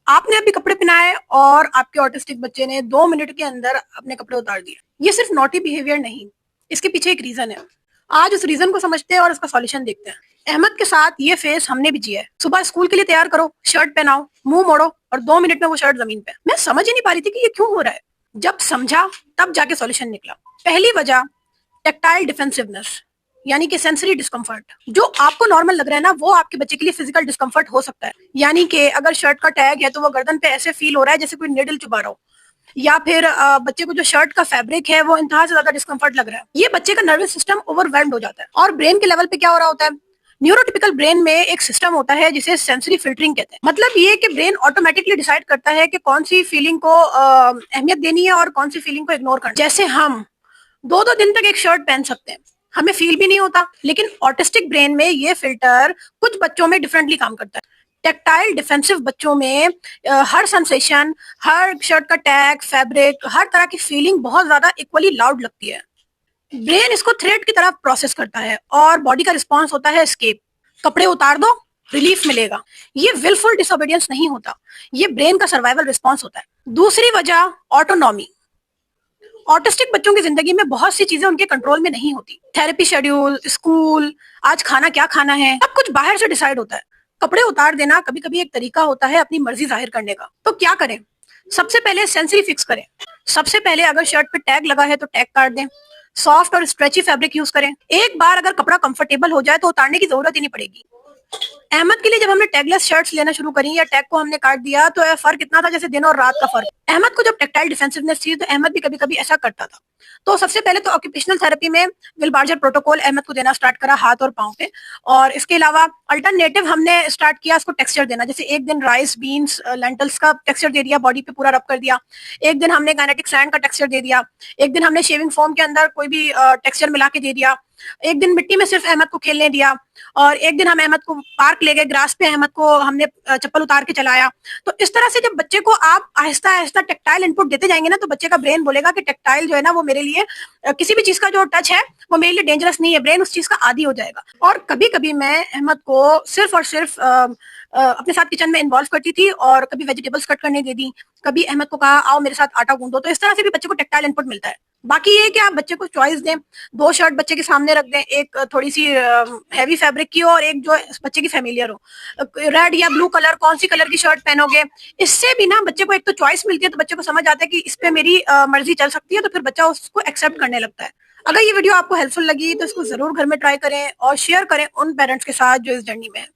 आपने अभी कपड़े पहनाए और आपके ऑटिस्टिक बच्चे ने 2 मिनट के अंदर अपने कपड़े उतार दिए। ये सिर्फ नॉटी बिहेवियर नहीं, इसके पीछे एक रीजन है। आज उस रीजन को समझते हैं और उसका सॉल्यूशन देखते हैं। अहमद के साथ ये फेस हमने भी जिया है। सुबह स्कूल के लिए तैयार करो, शर्ट पहनाओ, मुंह मोड़ो और 2 मिनट में वो शर्ट जमीन पे। मैं समझ ही नहीं पा रही थी कि ये क्यों हो रहा है। जब समझा तब जाके सॉल्यूशन निकला। पहली वजह टेक्टाइल डिफेंसिवनेस, यानी कि सेंसरी डिस्कम्फर्ट। जो आपको नॉर्मल लग रहा है ना, वो आपके बच्चे के लिए फिजिकल डिस्कम्फर्ट हो सकता है। यानी कि अगर शर्ट का टैग है तो वो गर्दन पे ऐसे फील हो रहा है जैसे कोई निडल चुभा रहा हो, या फिर बच्चे को जो शर्ट का फैब्रिक है वो इंतहा से ज्यादा डिस्कम्फर्ट लग रहा है। ये बच्चे का नर्वस सिस्टम ओवरवेल्म्ड हो जाता है। और ब्रेन के लेवल पे क्या हो रहा होता है, न्यूरोटिपिकल ब्रेन में एक सिस्टम होता है जिसे सेंसरी फिल्टरिंग कहते हैं। मतलब ये कि ब्रेन ऑटोमेटिकली डिसाइड करता है कि कौन सी फीलिंग को अहमियत देनी है और कौन सी फीलिंग को इग्नोर करना। जैसे हम 2-2 दिन तक एक शर्ट पहन सकते हैं, हमें फील भी नहीं होता, लेकिन ऑटिस्टिक ब्रेन में ये फिल्टर कुछ बच्चों में डिफरेंटली काम करता है। टेक्टाइल डिफेंसिव बच्चों में हर सेंसेशन, हर शर्ट का टैग, फैब्रिक, हर तरह की फीलिंग बहुत ज्यादा इक्वली लाउड लगती है। ब्रेन इसको थ्रेट की तरफ प्रोसेस करता है और बॉडी का रिस्पॉन्स होता है एस्केप। कपड़े उतार दो, रिलीफ मिलेगा। ये विलफुल डिसोबीडियंस नहीं होता, ये ब्रेन का सर्वाइवल रिस्पॉन्स होता है। दूसरी वजह ऑटोनॉमी। ऑटिस्टिक बच्चों की जिंदगी में बहुत सी चीजें उनके कंट्रोल में नहीं होती। थेरेपी शेड्यूल, स्कूल, आज खाना क्या खाना है, सब कुछ बाहर से डिसाइड होता है। कपड़े उतार देना कभी कभी एक तरीका होता है अपनी मर्जी जाहिर करने का। तो क्या करें? सबसे पहले सेंसरी फिक्स करें। सबसे पहले अगर शर्ट पे टैग लगा है तो टैग काट दें। सॉफ्ट और स्ट्रेची फैब्रिक यूज करें। एक बार अगर कपड़ा कंफर्टेबल हो जाए तो उतारने की जरूरत ही नहीं पड़ेगी। अहमद के लिए जब हमने टैगलेस शर्ट्स लेना शुरू करी या टैग को हमने काट दिया तो फर्क इतना था जैसे दिन और रात का फर्क। अहमद को जब टेक्टाइल डिफेंसिवनेस थी तो अहमद भी कभी कभी ऐसा करता था। तो सबसे पहले तो ऑक्यूपेशनल थेरेपी में विल बार्जर प्रोटोकॉल अहमद को देना स्टार्ट करा, हाथ और पाँव पे। और इसके अलावा अल्टरनेटिव हमने स्टार्ट किया उसको टेक्सचर देना। जैसे एक दिन राइस, बीन्स, लेंटल्स का टेक्सचर दे दिया, बॉडी पे पूरा रब कर दिया। एक दिन हमने काइनेटिक सैंड का टेक्सचर दे दिया। एक दिन हमने शेविंग फोम के अंदर कोई भी टेक्सचर मिला के दे दिया। एक दिन मिट्टी में सिर्फ अहमद को खेलने दिया। और एक दिन हम अहमद को पार्क ले गए, ग्रास पे अहमद को हमने चप्पल उतार के चलाया। तो इस तरह से जब बच्चे को आप आहिस्ता आहिस्ता टेक्टाइल इनपुट देते जाएंगे ना, तो बच्चे का ब्रेन बोलेगा कि टेक्टाइल जो है ना वो मेरे लिए किसी भी चीज का जो टच है वो मेरे लिए डेंजरस नहीं है। ब्रेन उस चीज का आदी हो जाएगा। और कभी कभी मैं अहमद को सिर्फ और सिर्फ अपने साथ किचन में इन्वॉल्व करती थी और कभी वेजिटेबल्स कट करने दे दी, कभी अहमद को कहा आओ मेरे साथ आटा गूंदो। तो इस तरह से भी बच्चे को टेक्टाइल इनपुट मिलता है। बाकी ये कि आप बच्चे को चॉइस दें, 2 शर्ट बच्चे के सामने रख दें, एक थोड़ी सी हैवी फैब्रिक की हो और एक जो बच्चे की फैमिलियर हो। रेड या ब्लू कलर, कौन सी कलर की शर्ट पहनोगे, इससे भी ना बच्चे को एक तो चॉइस मिलती है, तो बच्चे को समझ आता है कि इस पे मेरी मर्जी चल सकती है, तो फिर बच्चा उसको एक्सेप्ट करने लगता है। अगर ये वीडियो आपको हेल्पफुल लगी तो इसको जरूर घर में ट्राई करें और शेयर करें उन पेरेंट्स के साथ जो इस जर्नी में है।